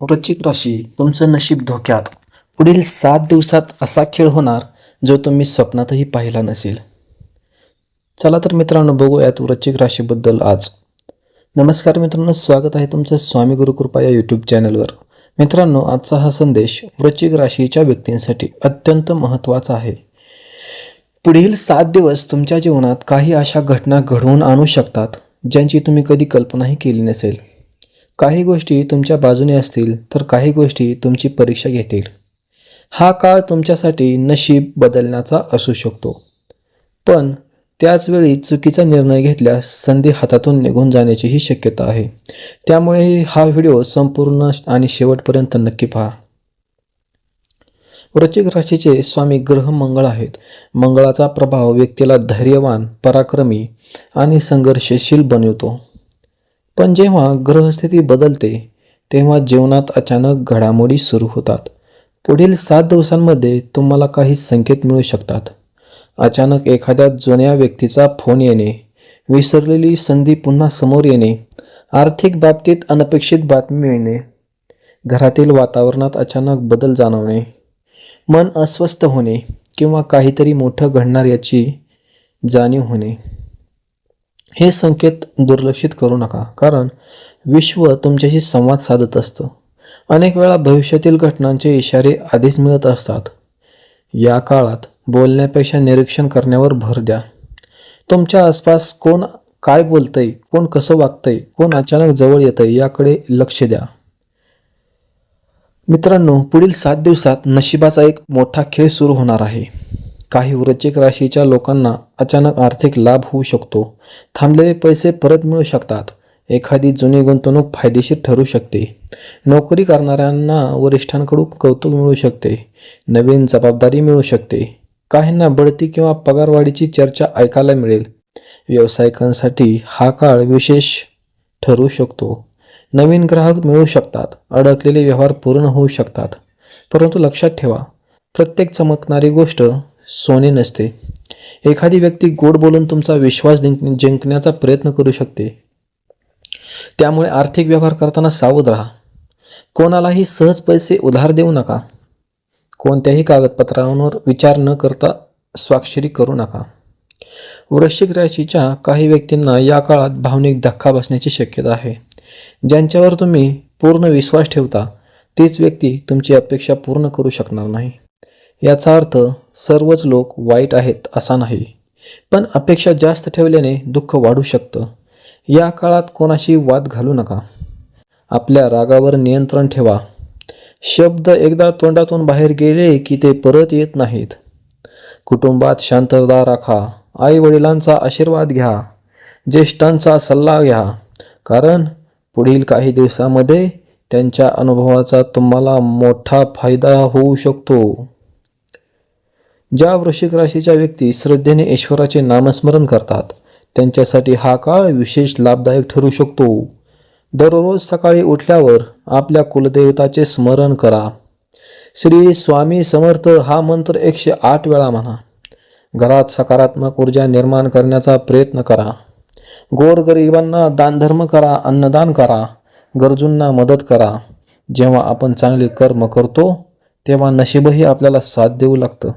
वृश्चिक राशी, तुमचं नशीब धोक्यात. पुढील 7 दिवसात असा खेळ होणार जो तुम्ही स्वप्नातही पाहिला नसेल. चला तर मित्रांनो, बघूयात वृश्चिक राशीबद्दल आज. नमस्कार मित्रांनो, स्वागत आहे तुमचं स्वामी गुरुकृपा या यूट्यूब चॅनलवर. मित्रांनो, आजचा हा संदेश वृश्चिक राशीच्या व्यक्तींसाठी अत्यंत महत्त्वाचा आहे. पुढील 7 दिवस तुमच्या जीवनात काही अशा घटना घडवून आणू शकतात ज्यांची तुम्ही कधी कल्पनाही केली नसेल. काही गोष्टी तुमच्या बाजूने असतील तर काही गोष्टी तुमची परीक्षा घेतील. हा काळ तुमच्यासाठी नशीब बदलण्याचा असू शकतो, पण त्याचवेळी चुकीचा निर्णय घेतल्यास संधी हातातून निघून जाण्याचीही शक्यता आहे. त्यामुळे हा व्हिडिओ संपूर्ण आणि शेवटपर्यंत नक्की पहा. वृश्चिक राशीचे स्वामी ग्रह मंगळ आहेत. मंगळाचा प्रभाव व्यक्तीला धैर्यवान, पराक्रमी आणि संघर्षशील बनवतो. पण जेव्हा ग्रहस्थिती बदलते तेव्हा जीवनात अचानक घडामोडी सुरू होतात. पुढील 7 दिवसांमध्ये तुम्हाला काही संकेत मिळू शकतात. अचानक एखाद्या जुन्या व्यक्तीचा फोन येणे, विसरलेली संधी पुन्हा समोर येणे, आर्थिक बाबतीत अनपेक्षित बातमी मिळणे, घरातील वातावरणात अचानक बदल जाणवणे, मन अस्वस्थ होणे किंवा काहीतरी मोठं घडणार याची जाणीव होणे. हे संकेत दुर्लक्षित करू नका, कारण विश्व तुमच्याशी संवाद साधत असतं. अनेक वेळा भविष्यातील घटनांचे इशारे आधीच मिळत असतात. या काळात बोलण्यापेक्षा निरीक्षण करण्यावर भर द्या. तुमच्या आसपास कोण काय बोलतंय, कोण कसं वागतंय, कोण अचानक जवळ येतंय याकडे लक्ष द्या. मित्रांनो, पुढील 7 दिवसात नशिबाचा एक मोठा खेळ सुरू होणार आहे. काही वृश्चिक राशीच्या लोकांना अचानक आर्थिक लाभ होऊ शकतो. थांबलेले पैसे परत मिळू शकतात. एखादी जुनी गुंतवणूक फायदेशीर ठरू शकते. नोकरी करणाऱ्यांना वरिष्ठांकडून कौतुक मिळू शकते. नवीन जबाबदारी मिळू शकते. काहींना बढती किंवा पगारवाढीची चर्चा ऐकायला मिळेल. व्यावसायिकांसाठी हा काळ विशेष ठरू शकतो. नवीन ग्राहक मिळू शकतात. अडकलेले व्यवहार पूर्ण होऊ शकतात. परंतु लक्षात ठेवा, प्रत्येक चमकणारी गोष्ट सोने नसते. एखादी व्यक्ती गोड बोलून तुमचा विश्वास जिंकण्याचा प्रयत्न करू शकते. त्यामुळे आर्थिक व्यवहार करताना सावध राहा. कोणालाही सहज पैसे उधार देऊ नका. कोणत्याही कागदपत्रांवर विचार न करता स्वाक्षरी करू नका. वृश्चिक राशीच्या काही व्यक्तींना या काळात भावनिक धक्का बसण्याची शक्यता आहे. ज्यांच्यावर तुम्ही पूर्ण विश्वास ठेवता तीच व्यक्ती तुमची अपेक्षा पूर्ण करू शकणार नाही. याचा अर्थ सर्वच लोक वाईट आहेत असा नाही, पण अपेक्षा जास्त ठेवल्याने दुःख वाढू शकतं. या काळात कोणाशी वाद घालू नका. आपल्या रागावर नियंत्रण ठेवा. शब्द एकदा तोंडातून बाहेर गेले की ते परत येत नाहीत. कुटुंबात शांतता राखा. आई वडिलांचा आशीर्वाद घ्या. ज्येष्ठांचा सल्ला घ्या, कारण पुढील काही दिवसांमध्ये त्यांच्या अनुभवाचा तुम्हाला मोठा फायदा होऊ शकतो. ज्या वृश्चिक राशीच्या व्यक्ती श्रद्धेने ईश्वराचे नामस्मरण करतात त्यांच्यासाठी हा काळ विशेष लाभदायक ठरू शकतो. दररोज सकाळी उठल्यावर आपल्या कुलदेवताचे स्मरण करा. श्री स्वामी समर्थ हा मंत्र 108 वेळा म्हणा. घरात सकारात्मक ऊर्जा निर्माण करण्याचा प्रयत्न करा. गोरगरिबांना दानधर्म करा, अन्नदान करा, गरजूंना मदत करा. जेव्हा आपण चांगले कर्म करतो तेव्हा नशीबही आपल्याला साथ देऊ लागतं.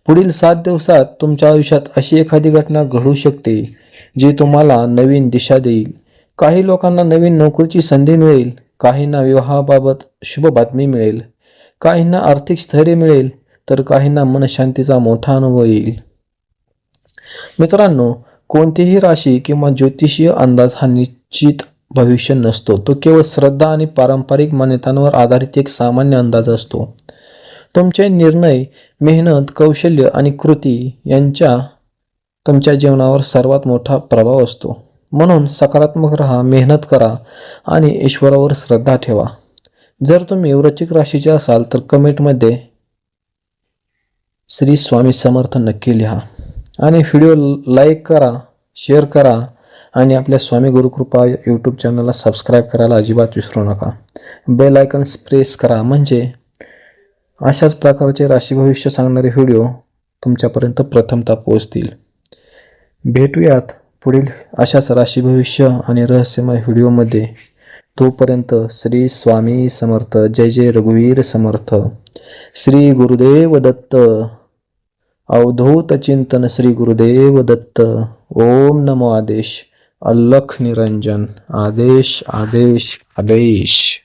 पुढील 7 दिवसात तुमच्या आयुष्यात अशी एखादी घटना घडू शकते जी तुम्हाला नवीन दिशा देईल. काही लोकांना नवीन नोकरीची संधी मिळेल. काहींना विवाहाबाबत शुभ बातमी मिळेल. काहींना आर्थिक स्थैर्य मिळेल, तर काहींना मनशांतीचा मोठा अनुभव येईल. मित्रांनो, कोणतीही राशी किंवा ज्योतिषीय अंदाज हा निश्चित भविष्य नसतो. तो केवळ श्रद्धा आणि पारंपरिक मान्यतांवर आधारित एक सामान्य अंदाज असतो. तुमचे निर्णय, मेहनत, कौशल्य आणि कृती यांचा तुमच्या जीवनावर सर्वात मोठा प्रभाव असतो. म्हणून सकारात्मक राहा, मेहनत करा आणि ईश्वरावर श्रद्धा ठेवा. जर तुम्ही वृश्चिक राशीचे असाल तर कमेंटमध्ये श्री स्वामी समर्थ नक्की लिहा आणि व्हिडिओ लाईक करा, शेअर करा आणि आपल्या स्वामी गुरुकृपा यूट्यूब चॅनलला सबस्क्राईब करायला अजिबात विसरू नका. बेल आयकॉन प्रेस करा, म्हणजे अशाच प्रकारचे राशी भविष्य सांगणारे व्हिडिओ तुमच्यापर्यंत प्रथमतः पोहोचतील. भेटूयात पुढील अशाच राशी भविष्य आणि रहस्यमय व्हिडिओमध्ये. तोपर्यंत श्री स्वामी समर्थ. जय जय रघुवीर समर्थ. श्री गुरुदेव दत्त. अवधूत चिंतन श्री गुरुदेव दत्त. ओम नमो आदेश. अलख निरंजन. आदेश आदेश आदेश.